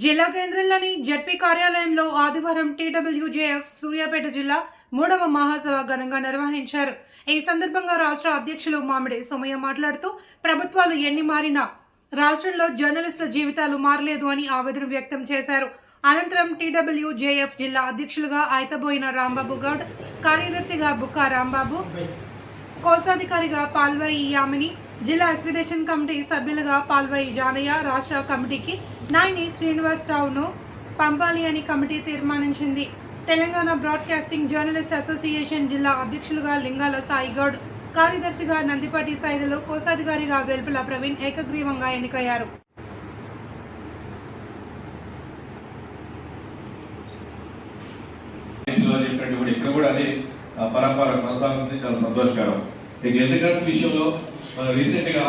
జిల్లా కేంద్రంలోని జెడ్పీ కార్యాలయంలో ఆదివారం టీడబ్ల్యూజేఎఫ్ సూర్యాపేట జిల్లా 3వ మహాసభ ఘనంగా నిర్వహించారు. ఈ సందర్భంగా రాష్ట్ర అధ్యక్షులు మామిడి సోమయ్య మాట్లాడుతూ ప్రభుత్వాలు ఎన్ని మారినా రాష్ట్రంలో జర్నలిస్టుల జీవితాలు మారలేదు అని ఆవేదన వ్యక్తం చేశారు. అనంతరం టీడబ్ల్యూజేఎఫ్ జిల్లా అధ్యక్షులుగా ఐతబోయిన రాంబాబు గౌడ్, కార్యదర్శిగా బుక్కా రాంబాబు, కోశాధికారిగా పాల్వాయి యామిని, జిల్లా అక్రిడేషన్ కమిటీ సభ్యులుగా పాల్వాయి జానయ్య, రాష్ట్ర కమిటీకి నాయని శ్రీనివాసరావును పంపాలి అని కమిటీ తీర్మానించింది. తెలంగాణ బ్రాడ్కాస్టింగ్ జర్నలిస్ట్ అసోసియేషన్ జిల్లా అధ్యక్షులుగా లింగాల సాయిగౌడ్, కార్యదర్శిగా నందిపాటి సైదులు, కోశాధికారిగా వెల్పుల ప్రవీణ్ ఏకగ్రీవంగా ఎన్నికయ్యారు. ఇక్కడ కూడా అదే పరంపర కొనసాగుతుంది, చాలా సంతోషకరం. ఎన్నికల విషయంలో రీసెంట్ గా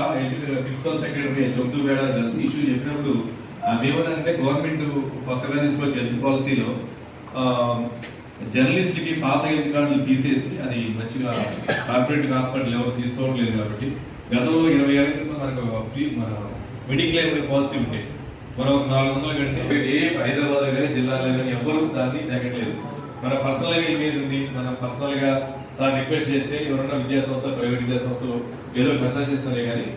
ప్రిన్సిపల్ సెక్రటరీ చందు వేడ కలిసి ఇష్యూ చెప్పినప్పుడు ఏమన్నారంటే గవర్నమెంట్ కొత్తగా తీసుకొచ్చిన హెల్త్ పాలసీలో జర్నలిస్ట్ కి పాత హెల్త్ కార్డులు తీసేసి అది మంచిగా కార్పొరేట్ హాస్పిటల్ ఎవరు తీసుకోవట్లేదు కాబట్టి గతంలో 20 ఏళ్ల క్రితం మనకు మన మెడిక్లెయిమ్ పాలసీ ఉంటే మనం 400 కడితే ఏ హైదరాబాద్ కానీ జిల్లాలో కానీ ఎవరు దాన్ని తగ్గట్లేదు. మన పర్సనల్ గా ఇమేజ్ ఉంది. మనం పర్సనల్ గా సార్ రిక్వెస్ట్ చేస్తే ఎవరైనా విద్యా సంస్థలు, ప్రైవేట్ విద్యా సంస్థలు ఏదో ఖర్చు చేస్తున్నాయి కానీ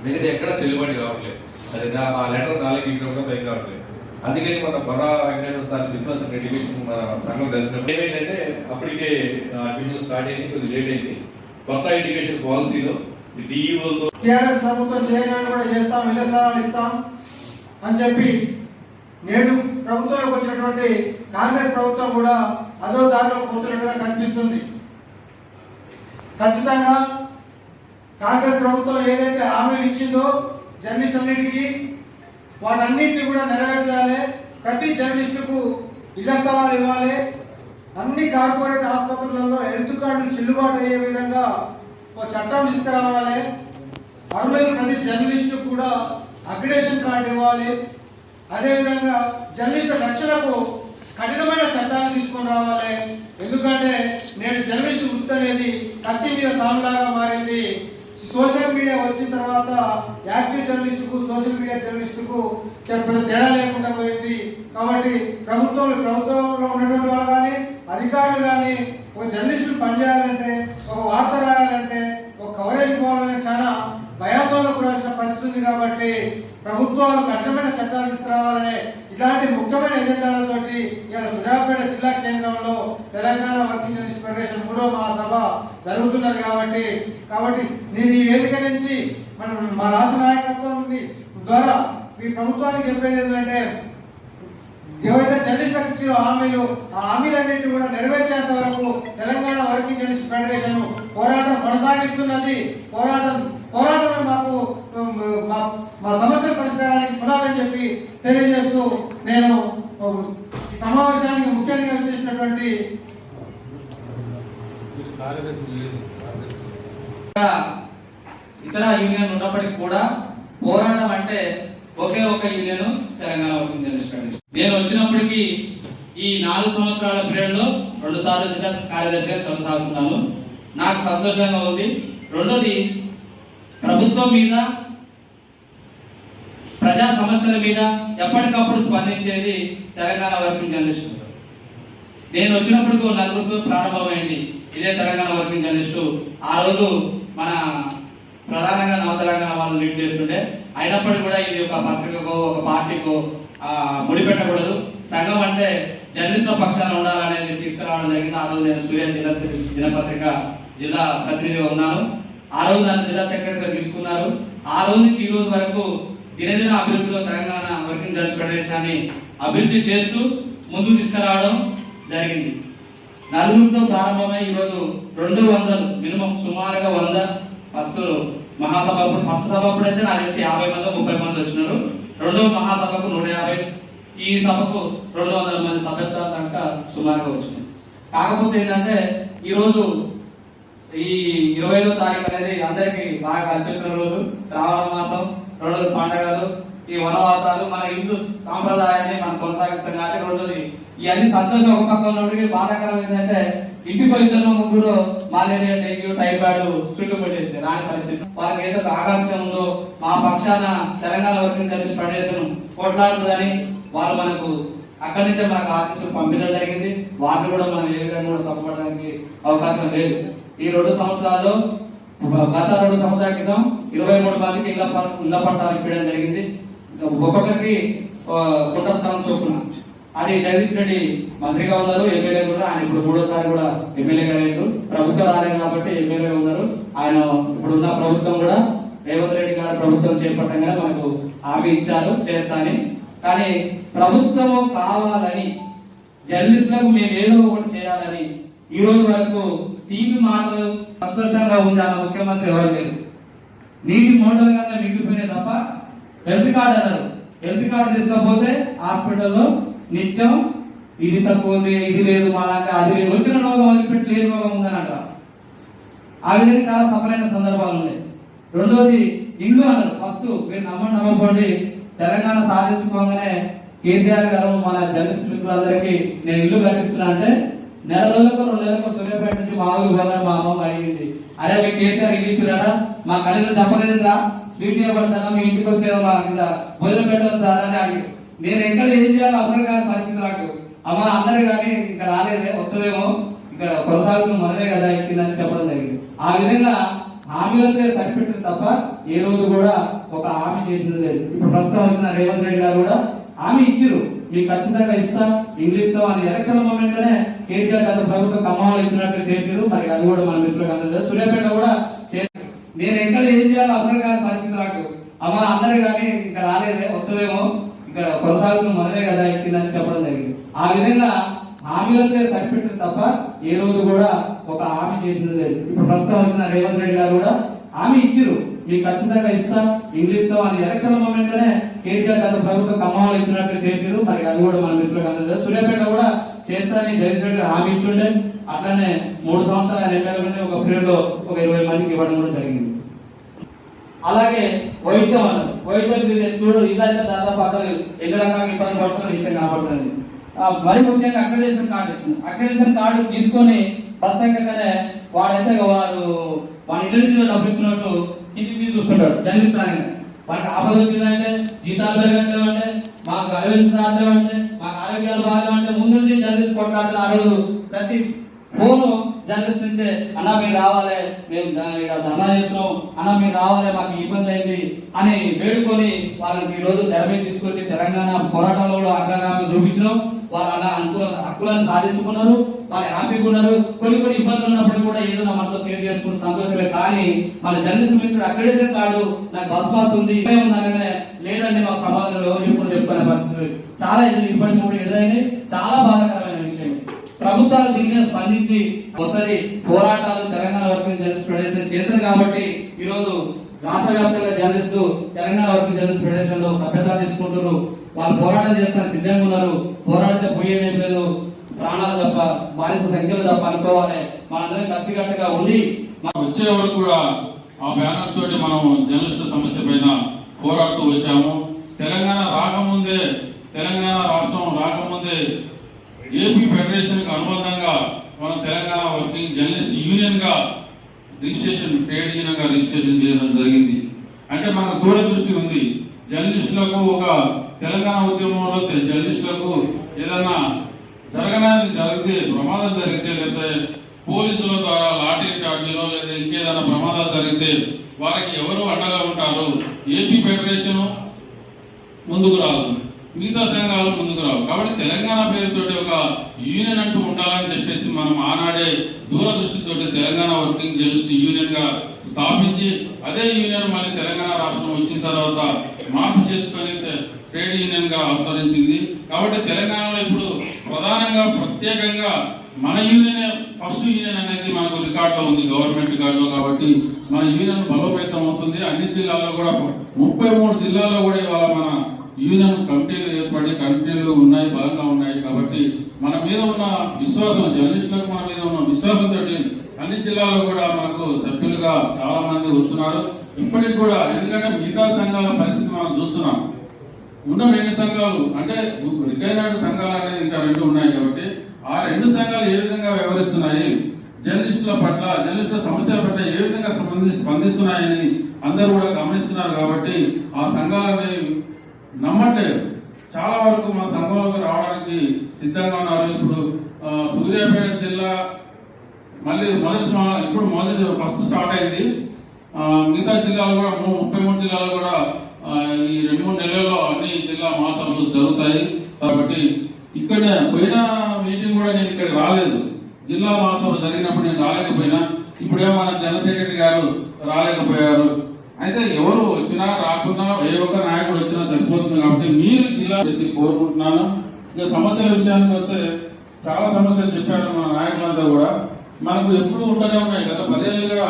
మిగతా ఎక్కడ చెల్లుబాటు కావట్లేదు. అది ఆ లెటర్ నాలుగు ఇక్కడ పైకి రావట్లేదు. అందుకని మన Borra Venkateswara sir principal education మన సంఘం కలిసినప్పుడు ఏమైందంటే అప్పటికే అడ్మిషన్ స్టార్ట్ అయింది, కొద్దిగా లేట్ అయింది. కొత్త ఎడ్యుకేషన్ పాలసీలో డిఈఓతో ప్రభుత్వం చేయడానికి కూడా చేస్తాం, ఇళ్ల స్థలాలు ఇస్తాం అని చెప్పి నేడు ప్రభుత్వంలోకి వచ్చినటువంటి కాంగ్రెస్ ప్రభుత్వం కూడా అదో దారిలో పోతున్నట్టుగా కనిపిస్తుంది. ఖచ్చితంగా కాంగ్రెస్ ప్రభుత్వం ఏదైతే హామీలు ఇచ్చిందో జర్నలిస్ట్ అన్నిటికీ వాటన్నింటినీ కూడా నెరవేర్చాలి. ప్రతి జర్నలిస్టుకు ఇళ్ల స్థలాలు ఇవ్వాలి. అన్ని కార్పొరేట్ ఆసుపత్రులలో హెల్త్ కార్డులు చెల్లుబాటు అయ్యే విధంగా ఒక చట్టం తీసుకురావాలి. అర్హులైన ప్రతి జర్నలిస్టు కూడా అక్రిడేషన్ కార్డు ఇవ్వాలి. అదేవిధంగా జర్నలిస్టుల రక్షణకు కఠినమైన చట్టాలు తీసుకొని రావాలి. ఎందుకంటే నేడు జర్నలిస్ట్ వృత్తి అనేది కత్తి మీద సాములాగా మారింది. సోషల్ మీడియా వచ్చిన తర్వాత యాక్టివ్ జర్నలిస్టుకు సోషల్ మీడియా జర్నలిస్టుకు పెద్ద తేడా లేకుండా పోయింది. కాబట్టి ప్రభుత్వంలో ఉన్నటువంటి వాళ్ళు కానీ అధికారులు కానీ ఒక జర్నలిస్టులు పనిచేయాలంటే, ఒక వార్త రాయాలంటే, ఒక కవరేజ్ పోవాలంటే చాలా భయాందోళన కూడాల్సిన పరిస్థితి ఉంది. కాబట్టి ప్రభుత్వాలు కఠినమైన చట్టాలు తీసుకురావాలనే ఇలాంటి ముఖ్యమైన ఎజెండాలతోటి ఇవాళ సూర్యాపేట జిల్లా కేంద్రంలో తెలంగాణ వర్కింగ్ జర్నలిస్ట్ ఫెడరేషన్ 3వ మహాసభ జరుగుతున్నది. కాబట్టి నేను ఈ వేదిక నుంచి మా రాష్ట్ర నాయకత్వం ద్వారా ఈ ప్రభుత్వానికి చెప్పేది ఏంటంటే, ఏవైతే జర్నలిస్టులకు ఇచ్చిన హామీలు ఆ హామీలన్నింటినీ కూడా నెరవేర్చేంత వరకు తెలంగాణ వర్కింగ్ జర్నలిస్ట్ ఫెడరేషన్ పోరాటం కొనసాగిస్తున్నది. పోరాటమే మాకు మా సమస్య పరిష్కారానికి పునాదని చెప్పి తెలియజేస్తూ నేను ఈ సమావేశానికి ముఖ్యంగా చేసినటువంటి ఇతర యూనియన్ ఉన్నప్పటికీ కూడా పోరాటం అంటే ఒకే ఒక union Telangana working journalist federation. నేను వచ్చినప్పటికీ ఈ 4 సంవత్సరాల పీరియడ్ లో 2 సార్లు జిల్లా కార్యదర్శిగా కొనసాగుతున్నాను. నాకు సంతోషంగా ఉంది. రెండోది, ప్రభుత్వం మీద, ప్రజా సమస్యల మీద ఎప్పటికప్పుడు స్పందించేది తెలంగాణ వర్కింగ్ జర్నలిస్ట్. నేను వచ్చినప్పటికీ 4 ప్రారంభమైంది ఇదే తెలంగాణ వర్కింగ్ జర్నలిస్టు. ఆ రోజు మన ప్రధానంగా నవ తెలంగాణ వాళ్ళు లీడ్ చేస్తుంటే, అయినప్పటికీ కూడా ఇది ఒక పత్రికకో ఒక పార్టీకో ముడిపెట్టకూడదు. సంఘం అంటే జర్నలిస్టుల పక్షాన ఉండాలనేది తీసుకురావడం జరిగింది. ఆ రోజు నేను సూర్య దినపత్రిక జిల్లా ప్రతినిధిగా ఉన్నాను. ఆ రోజు నన్ను జిల్లా సెక్రటరీగా తీసుకున్నారు. ఆ రోజు నుంచి ఈ రోజు వరకు దినదిన అభివృద్ధిలో తెలంగాణ వర్కింగ్ జర్నలిస్ట్ ఫెడరేషన్ అభివృద్ధి చేస్తూ ముందుకు తీసుకురావడం జరిగింది. 4తో ప్రారంభమై ఈరోజు 200 మినిమం సుమారుగా 100 ఫస్ట్ మహాసభ ఫస్ట్ సభ అప్పుడైతే నాకు తెలిసి 50 మంది 30 మంది వచ్చినారు. 2వ మహాసభకు 150, ఈ సభకు 200 మంది సభ్యత్వాల దాకా సుమారుగా వచ్చినాయి. కాకపోతే ఏంటంటే ఈరోజు ఈ 25వ తారీఖు అనేది అందరికి బాగా కలిసి వచ్చిన రోజు. శ్రావణ మాసం, 2 పండుగలు, ఈ వనవాసాలు, మన హిందూ సాంప్రదాయాన్ని మనం కొనసాగిస్తాం కాబట్టి 2 ఇవన్నీ సంతోషం ఒక పక్క ఉన్నప్పటికీ బాధాకరం ఏంటంటే ఇంటికి ఇద్దరు ముగ్గురు మలేరియా, డెంగ్యూ, టైఫాయిడ్ చుట్టుముట్టేస్తే రాని పరిస్థితి. వాళ్ళకి ఏదో ఆకాంక్ష ఉందో మా పక్షాన తెలంగాణ వర్కింగ్ జర్నలిస్ట్ ఫెడరేషన్ కొట్లాడుతుందని వాళ్ళు మనకు అక్కడి నుంచే మనకు ఆశీస్సులు పంపించడం జరిగింది. వాటిని కూడా మనం ఏ విధంగా కూడా తప్పడానికి అవకాశం లేదు. ఈ 2 సంవత్సరాల్లో గత 2 సంవత్సరాల క్రితం 23 మందికి ఇళ్ల పట్టాలు ఇవ్వడం జరిగింది. ఒక్కొక్కరికి కుంట స్థలం చొప్పున. అది జగదీష్ రెడ్డి మంత్రిగా ఉన్నారు, ఎమ్మెల్యే కూడా. ఆయన ఇప్పుడు 3వ కూడా ఎమ్మెల్యేగా అయ్యారు. ప్రభుత్వం రాలేదు కాబట్టి ఎమ్మెల్యేగా ఉన్నారు. ఆయన ఇప్పుడున్న ప్రభుత్వం కూడా రేవంత్ రెడ్డి గారి ప్రభుత్వం చేపట్టంగా మనకు హామీ ఇచ్చారు చేస్తానని. కానీ ప్రభుత్వము కావాలని జర్నలిస్టులకు మేము ఏదో ఒకటి చేయాలని ఈ రోజు వరకు టీవీ మాటలు సంతోషంగా ఉండాలని ముఖ్యమంత్రి ఎవరు లేరు. నీటి మోటార్గా మిగిలిపోయినాయి తప్ప హెల్త్ కార్డు అన్నారు. హెల్త్ కార్డు తీసుకపోతే హాస్పిటల్లో నిత్యం ఇది తక్కువ ఉంది, ఇది లేదు, మాలాంటి అది లేదు, వచ్చిన రోగం వదిలిపెట్టి లేని రోగం ఉందని అంటారు. ఆ విధంగా చాలా సఫలమైన సందర్భాలు ఉన్నాయి. రెండోది ఇల్లు అన్నారు. ఫస్ట్ మీరు నమ్మకండి తెలంగాణ సాధించుకోగానే కేసీఆర్ గారు మన జర్నలిస్ట్ మిత్రులందరికీ నేను ఇల్లు కట్టిస్తున్నా అంటే నెల రోజులకు 2 నెలలకు సూర్యాపేట నుంచి మా ఊరు పోవాలని మా అమ్మ అడిగింది. అరే మీ కేసీఆర్ ఇల్లు ఇచ్చారా, మా కళలు తప్పలేదురా, స్వీట్ ఇవ్వబడతానా, మీ ఇంటికి వస్తే మా కింద భోజనం పెట్టవద్దా అని అడిగి నేను ఎక్కడ ఏం చేయాలో అర్థం కాని పరిస్థితి నాకు. అమ్మ అందరు కానీ ఇంకా రాలేదే, వస్తుందేమో, ఇంకా కొనసాగుతున్న మనలే కదా ఎక్కిందని చెప్పడం జరిగింది. ఆ విధంగా హామీలతో సరిపెట్టింది తప్ప ఏ రోజు కూడా ఒక హామీ చేసింది లేదు. ఇప్పుడు ప్రస్తుతం వచ్చిన రేవంత్ రెడ్డి గారు కూడా హామీ ఇచ్చిరు, మీకు ఖచ్చితంగా ఇస్తాం, ఇంగ్లీష్ ఇస్తాం అని ఎలక్షన్ మూమెంట్ లోనే కేసీఆర్ గత ప్రభుత్వం ఖమ్మంలో ఇచ్చినట్టు చేసారు. మరి అది కూడా మన మిత్రులకు అందలేదు. సూర్యాపేట కూడా నేను ఎక్కడ ఏం చేయాలో అర్థం కాని పరిస్థితి నాకు. అమ్మ అందరు కానీ ఇంకా రాలేదే, వస్తుందేమో, ఇంకా కొనసాగుతున్న మనలే కదా ఎక్కిందని చెప్పడం జరిగింది. ఆ విధంగా హామీలతో సరిపెట్టింది తప్ప ఏ రోజు కూడా ఒక హామీ చేసింది లేదు. ఇప్పుడు ప్రస్తుతం వచ్చిన రేవంత్ రెడ్డి గారు కూడా హామీ ఇచ్చిరు, మీకు ఖచ్చితంగా ఇస్తాం, ఇంగ్లీష్ ఇస్తాం అని ఎలక్షన్ మూమెంట్ లోనే కేసీఆర్ గత ప్రభుత్వం ఖమ్మంలో ఇచ్చినట్టు చేసారు. మరి అది కూడా మన మిత్రులకు అందలేదు. సూర్యాపేట కూడా చేస్తారని జగదీష్ రెడ్డి హామీ ఇచ్చుండే. అట్లనే 3 సంవత్సరాలు ఎమ్మెల్యేలు ఒక పీరియడ్ లో ఒక 20 మందికి ఇవ్వడం కూడా జరిగింది. అలాగే వైద్యం అన్నారు. వైద్యం చూడు ఇదైతే దాదాపు అక్కడ ఎన్ని రకాల ఇబ్బంది పడుతున్నారు, ఇక్కడ కనబడుతుంది. మరి ముఖ్యంగా అక్రిడేషన్ కార్డు ఇచ్చింది. అక్రిడేషన్ కార్డు తీసుకొని బస్ ఎక్కగానే వాడైతే వాడు ఇంటి నుంచి డబ్బులు ఇస్తున్నట్టు కిందికి చూస్తుంటాడు జర్నలిస్ట్ రాగానే. వాడికి ఆపద వచ్చిందంటే, జీతాలు పెరగట్లేదంటే, మాకు అలవెన్స్ రావట్లేదంటే, మాకు ఆరోగ్యాలు బాగాలంటే ముందు జర్నలిస్ట్ కొట్లాడుతున్న ఆ రోజు ప్రతి ఫోను జర్నలిస్ట్ నుంచే అన్నా మీరు రావాలి, మేము ధర్నా చేస్తున్నాం, అన్నా మీరు రావాలి, మాకు ఇబ్బంది అయింది అని వేడుకొని వాళ్ళకి ఈ రోజు తెర మీద తీసుకొచ్చి తెలంగాణ పోరాటంలో కూడా అగ్రగామి చూపించడం. వాళ్ళ హక్కులను సాధించుకున్నారు, వాళ్ళు హ్యాపీగా ఉన్నారు. కొన్ని ఇబ్బందులు ఉన్నప్పుడు కూడా ఏదో మనతో షేర్ చేసుకుని సంతోషమే. కానీ మన జర్నలిస్ట్ మిత్రుడు అక్రిడేషన్ కార్డు నాకు బస్ పాస్ ఉంది ఉందనగానే లేదండి మాకు సమాధానం ఎవరు ఇప్పుడు చెప్పుకునే పరిస్థితి చాలా ఇబ్బంది కూడా ఎదురైంది. చాలా బాధాకరమైన విషయం. ప్రభుత్వాలు దీని స్పందించి ఒకసారి పోరాటాలు తెలంగాణ వర్కింగ్ జర్నలిస్ట్ ఫెడరేషన్ చేశారు కాబట్టి ఈ రోజు రాష్ట్ర వ్యాప్తంగా journalist Telangana working journalist federation లో సభ్యత తీసుకుంటున్నారు. వాళ్ళు పోరాటం చేస్తున్న సిద్ధంగా ఉన్నారు. పోరాడితే పోయేమేం లేదు, ప్రాణాలు తప్ప బానిస సంఖ్యలు తప్ప అనుకోవాలి. మనందరం కలిసికట్టుగా ఉండి వచ్చే వరకు కూడా ఆ బ్యానర్ తోటి మనం జర్నలిస్టు సమస్య పైన పోరాడుతూ వచ్చాము. తెలంగాణ రాకముందే, తెలంగాణ రాష్ట్రం రాకముందే ఏపీ ఫెడరేషన్ కు అనుబంధంగా మనం తెలంగాణ వర్కింగ్ జర్నలిస్ట్ యూనియన్ గా రిజిస్ట్రేషన్, ట్రేడ్ యూనియన్ గా రిజిస్ట్రేషన్ చేయడం జరిగింది. అంటే మనకు దూరదృష్టి ఉంది. జర్నలిస్టులకు ఒక తెలంగాణ ఉద్యమంలో జర్నలిస్టులకు ఏదైనా జరిగితే, ప్రమాదం జరిగితే, లేకపోతే పోలీసుల ద్వారా లాఠీ చార్జీలో లేదా ఇంకేదైనా ప్రమాదాలు జరిగితే వారికి ఎవరు అండగా ఉంటారు? ఏపీ ఫెడరేషన్ ముందుకు రాదు, మిగతా సంఘాలు ముందుకు రావు. కాబట్టి తెలంగాణ పేరుతోటి ఒక యూనియన్ అంటూ ఉండాలని చెప్పేసి మనం ఆనాడే దూరదృష్టితోటి తెలంగాణ వర్కింగ్ జర్నలిస్ట్ యూనియన్ గా స్థాపించి అదే యూనియన్ మళ్ళీ తెలంగాణ రాష్ట్రం వచ్చిన తర్వాత మార్పు చేసుకొని ట్రేడ్ యూనియన్ గా అవతరించింది. కాబట్టి తెలంగాణలో ఇప్పుడు ప్రధానంగా ప్రత్యేకంగా మన యూనియన్ ఫస్ట్ యూనియన్ అనేది మనకు రికార్డులో ఉంది, గవర్నమెంట్ రికార్డులో. కాబట్టి మన యూనియన్ బలోపేతం అవుతుంది. అన్ని జిల్లాల్లో కూడా 33 జిల్లాల్లో కూడా ఇవాళ మన యూనియన్ కమిటీలు ఏర్పడి కమిటీలు ఉన్నాయి, బలంగా ఉన్నాయి. కాబట్టి మన మీద ఉన్న విశ్వాసం, జర్నలిస్టులకు మన మీద ఉన్న విశ్వాసంతో అన్ని జిల్లాల్లో కూడా మనకు సభ్యులుగా చాలా మంది వస్తున్నారు. ఇప్పటికి కూడా ఎందుకంటే మిగతా సంఘాల పరిస్థితి మనం చూస్తున్నాం. ఉన్న 2 సంఘాలు అంటే రిటైర్డ్ సంఘాలు అనేది ఇంకా 2 ఉన్నాయి కాబట్టి ఆ 2 సంఘాలు ఏ విధంగా వ్యవహరిస్తున్నాయి, జర్నలిస్టుల పట్ల జర్నలిస్టుల సమస్యల పట్ల ఏ విధంగా స్పందిస్తున్నాయని అందరూ కూడా గమనిస్తున్నారు. కాబట్టి ఆ సంఘాలని నమ్మట్లేదు. చాలా వరకు మన సంఘంలోకి రావడానికి సిద్ధంగా ఉన్నారు. ఇప్పుడు సూర్యాపేట జిల్లా మళ్ళీ మొదటి ఫస్ట్ స్టార్ట్ అయింది. మిగతా జిల్లాలు కూడా 33 జిల్లాలు కూడా ఈ 2-3 నెలల్లో అన్ని జిల్లా మహాసభలు జరుగుతాయి. కాబట్టి ఇక్కడ పోయిన మీటింగ్ కూడా నేను ఇక్కడ రాలేదు. జిల్లా మహాసభ జరిగినప్పుడు నేను రాలేకపోయినా, ఇప్పుడేమో మన జనరల్ సెక్రటరీ గారు రాలేకపోయారు. అయితే ఎవరు వచ్చినా రాకున్నా ఏ ఒక్క నాయకుడు వచ్చినా సరిపోతుంది. కాబట్టి మీరు జిల్లా చేసి కోరుకుంటున్నాను. ఇక సమస్యల విషయానికి వస్తే చాలా సమస్యలు చెప్పారు మన నాయకులంతా కూడా. మనకు ఎప్పుడు ఉంటూనే ఉన్నాయి. గత 10 ఏళ్ళుగా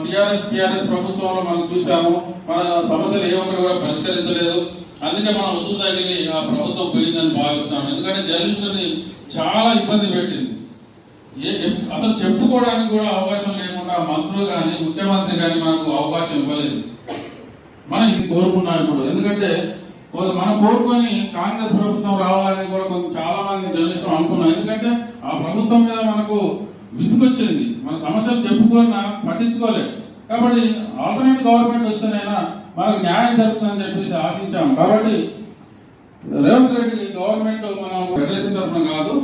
టిఆర్ఎస్ ప్రభుత్వంలో మనం చూసాము. మన సమస్యలు ఏ ఒక్కరు కూడా పరిష్కరించలేదు. అందుకే మనం వసూలు తగిలి ఆ ప్రభుత్వం పోయిందని భావిస్తున్నాను. ఎందుకంటే జర్నలిస్టులని చాలా ఇబ్బంది పెట్టింది. అసలు చెప్పుకోవడానికి కూడా అవకాశం లేకుండా మంత్రులు కానీ ముఖ్యమంత్రి కానీ మనకు అవకాశం ఇవ్వలేదు. మనం ఇది కోరుకున్నాం ఇప్పుడు. ఎందుకంటే మనం కోరుకొని కాంగ్రెస్ ప్రభుత్వం రావాలని కూడా చాలా మంది జర్నలిస్టులు అనుకున్నాం. ఎందుకంటే ఆ ప్రభుత్వం మీద మనకు విసుగొచ్చింది. మన సమస్యలు చెప్పుకున్నా పట్టించుకోలేదు. కాబట్టి ఆల్టర్నేట్ గవర్నమెంట్ వస్తేనైనా మనకు న్యాయం జరుగుతుందని చెప్పేసి ఆశించాము. కాబట్టి రేవంత్ రెడ్డి గవర్నమెంట్ మనం ఫెడరేషన్ తరఫున కాదు,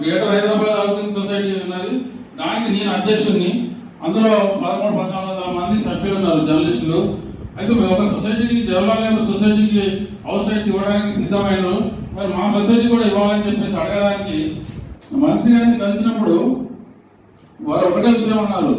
గ్రేటర్ హైదరాబాద్ హౌసింగ్ సొసైటీ ఉన్నది, దానికి నేను అధ్యక్షుడిని. అందులో 1300-1400 మంది సభ్యులు ఉన్నారు జర్నలిస్టులు. అయితే ఒక సొసైటీకి జవహర్లాల్ నెహ్రూ సొసైటీకి హౌస్ రైట్స్ ఇవ్వడానికి సిద్ధమైనరు. మరి మా సొసైటీ కూడా ఇవ్వాలని చెప్పేసి అడగడానికి మంత్రి గారిని కలిసినప్పుడు వారు ఒకటే విషయం అన్నారు,